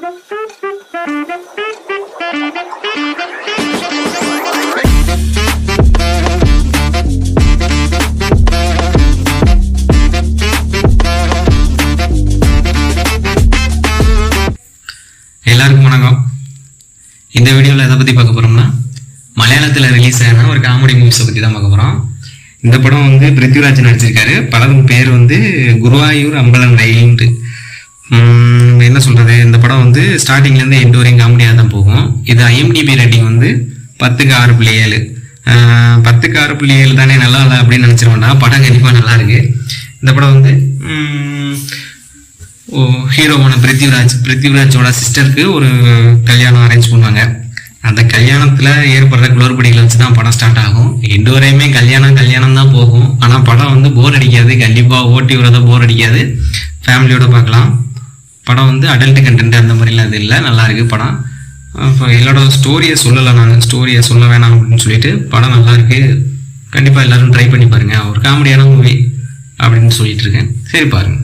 எல்லாருக்கும் வணக்கம். இந்த வீடியோவில் எதை பற்றி பார்க்க போகிறோம்னா, மலையாளத்தில் ரிலீஸ் ஆன ஒரு காமெடி மூவிஸை பற்றி தான் பார்க்க போகிறோம். இந்த படம் வந்து பிருத்திவிராஜ் நடிச்சிருக்காரு. படம் பேர் வந்து குருவாயூர் அம்பலன் ரயில்ன்ட்டு. என்ன சொல்கிறது, இந்த படம் வந்து ஸ்டார்டிங்லேருந்து எண்டு வரையும் காமெடியாக தான் போகும். இது IMDb ரேட்டிங் வந்து 10க்கு 6.7. 10க்கு 6.7 தானே, நல்லா இல்லை அப்படின்னு நினச்சிருவோம்டா. படம் கண்டிப்பாக நல்லா இருக்கு. இந்த படம் வந்து ஹீரோவான பிருத்திவிராஜோட சிஸ்டருக்கு ஒரு கல்யாணம் அரேஞ்ச் பண்ணுவாங்க. அந்த கல்யாணத்தில் ஏற்படுற குளறுபடிகளை வச்சு தான் படம் ஸ்டார்ட் ஆகும். எண்டு வரையுமே கல்யாணம் தான் போகும். ஆனால் படம் வந்து போர் அடிக்காது. கண்டிப்பாக ஓட்டி வரத போர் அடிக்காது. ஃபேமிலியோட பார்க்கலாம். படம் வந்து அடல்ட் கண்டென்ட் அந்த மாதிரிலாம் இது இல்லை, நல்லா இருக்குது படம். இப்போ எல்லாரோட ஸ்டோரியை சொல்லலை, நான் ஸ்டோரியை சொல்ல வேணாம் அப்படின்னு சொல்லிட்டு படம் நல்லா இருக்குது. கண்டிப்பாக எல்லோரும் ட்ரை பண்ணி பாருங்கள். ஒரு காமெடியான மூவி அப்படின்னு சொல்லிட்டு இருக்கேன். சரி பாருங்கள்.